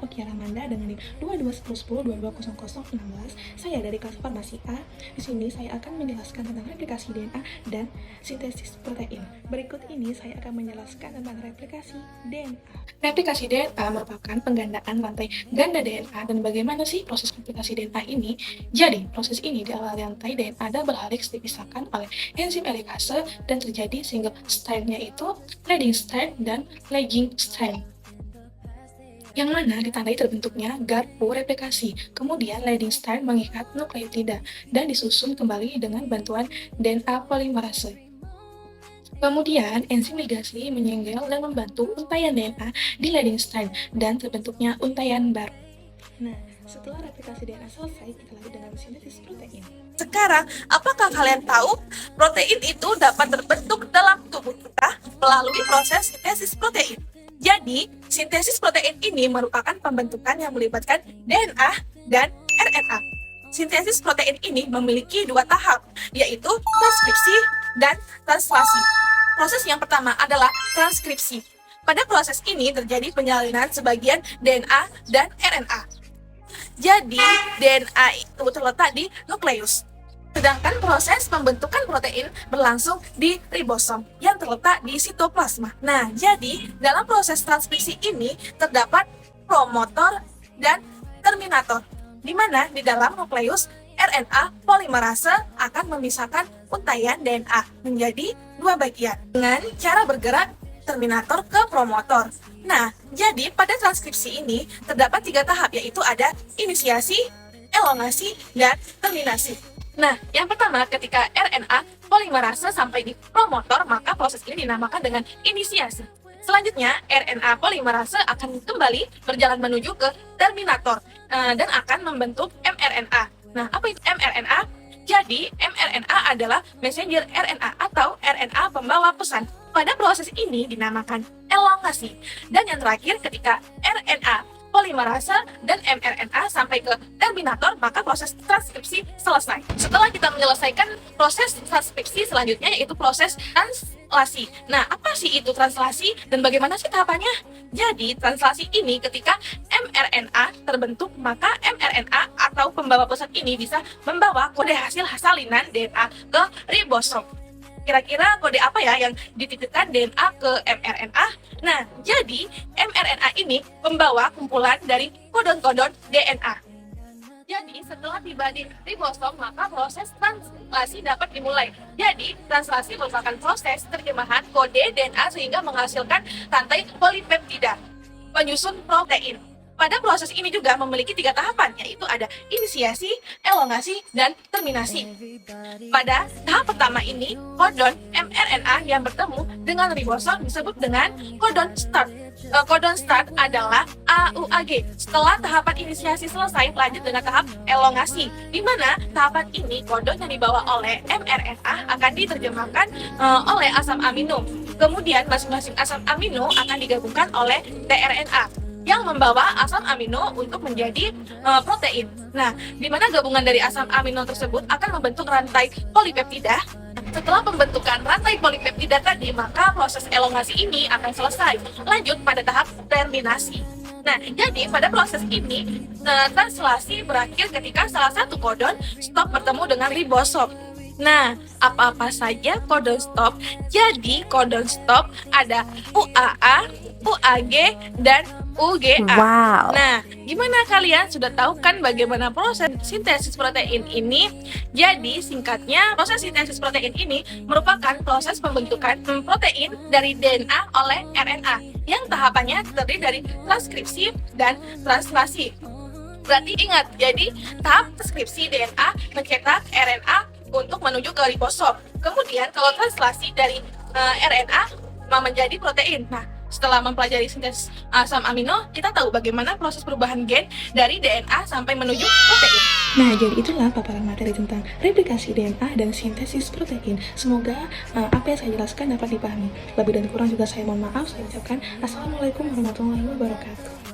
Oki Ramanda dengan NIM 221010220016. Saya dari kelas Farmasi A. Di sini saya akan menjelaskan tentang replikasi DNA dan sintesis protein. Berikut ini saya akan menjelaskan tentang replikasi DNA. Replikasi DNA merupakan penggandaan rantai ganda DNA. Dan bagaimana sih proses replikasi DNA ini? Jadi, proses ini diawali rantai DNA double helix dipisahkan oleh enzim elikase dan terjadi single strand, yaitu leading strand dan lagging strand, yang mana ditandai terbentuknya garpu replikasi. Kemudian leading strand mengikat nukleotida dan disusun kembali dengan bantuan DNA polimerase. Kemudian enzim ligasi menyenggel dan membantu untaian DNA di leading strand dan terbentuknya untaian baru. Nah, setelah replikasi DNA selesai, kita lanjut dengan sintesis protein. Sekarang, apakah kalian tahu protein itu dapat terbentuk dalam tubuh kita melalui proses sintesis protein? Jadi, sintesis protein ini merupakan pembentukan yang melibatkan DNA dan RNA. Sintesis protein ini memiliki dua tahap, yaitu transkripsi dan translasi. Proses yang pertama adalah transkripsi. Pada proses ini terjadi penyalinan sebagian DNA dan RNA. Jadi, DNA itu terletak di nukleus. Sedangkan proses pembentukan protein berlangsung di ribosom yang terletak di sitoplasma. Nah, jadi dalam proses transkripsi ini terdapat promotor dan terminator, di mana di dalam nukleus RNA polimerase akan memisahkan untaian DNA menjadi dua bagian dengan cara bergerak terminator ke promotor. Nah, jadi pada transkripsi ini terdapat tiga tahap, yaitu ada inisiasi, elongasi, dan terminasi. Nah, yang pertama ketika RNA polimerase sampai di promotor, maka proses ini dinamakan dengan inisiasi. Selanjutnya, RNA polimerase akan kembali berjalan menuju ke terminator dan akan membentuk mRNA. Nah, apa itu mRNA? Jadi, mRNA adalah messenger RNA atau RNA pembawa pesan. Pada proses ini dinamakan elongasi. Dan yang terakhir, ketika RNA polimerase dan mRNA sampai ke terminator, maka proses transkripsi selesai. Setelah kita menyelesaikan proses transkripsi, selanjutnya yaitu proses translasi. Nah, apa sih itu translasi dan bagaimana sih tahapannya? Jadi, translasi ini ketika mRNA terbentuk, maka mRNA atau pembawa pesan ini bisa membawa kode hasil salinan DNA ke ribosom. Kira-kira kode apa ya yang dititipkan DNA ke mRNA? Nah, jadi mRNA ini membawa kumpulan dari kodon-kodon DNA. Jadi, setelah tiba di ribosom, maka proses translasi dapat dimulai. Jadi, translasi merupakan proses terjemahan kode DNA sehingga menghasilkan rantai polipeptida, penyusun protein. Pada proses ini juga memiliki tiga tahapan, yaitu ada inisiasi, elongasi, dan terminasi. Pada tahap pertama ini, kodon mRNA yang bertemu dengan ribosom disebut dengan kodon start. Kodon start adalah AUAG. Setelah tahapan inisiasi selesai, lanjut dengan tahap elongasi, di mana tahapan ini kodon yang dibawa oleh mRNA akan diterjemahkan oleh asam amino. Kemudian masing-masing asam amino akan digabungkan oleh tRNA yang membawa asam amino untuk menjadi protein. Nah, di mana gabungan dari asam amino tersebut akan membentuk rantai polipeptida. Setelah pembentukan rantai polipeptida tadi, maka proses elongasi ini akan selesai. Lanjut pada tahap terminasi. Nah, jadi pada proses ini, translasi berakhir ketika salah satu kodon stop bertemu dengan ribosom. Nah, apa-apa saja kodon stop? Jadi, kodon stop ada UAA, UAG, dan UGA. Wow. Nah, gimana kalian sudah tahu kan bagaimana proses sintesis protein ini? Jadi, singkatnya, proses sintesis protein ini merupakan proses pembentukan protein dari DNA oleh RNA yang tahapannya terdiri dari transkripsi dan translasi. Berarti ingat, jadi tahap transkripsi DNA mencetak RNA untuk menuju ke ribosom. Kemudian kalau translasi dari RNA menjadi protein. Nah, setelah mempelajari sintesis asam amino, kita tahu bagaimana proses perubahan gen dari DNA sampai menuju protein. Nah, jadi itulah paparan materi tentang replikasi DNA dan sintesis protein. Semoga apa yang saya jelaskan dapat dipahami. Lebih dan kurang juga saya mohon maaf. Saya ucapkan Assalamualaikum warahmatullahi wabarakatuh.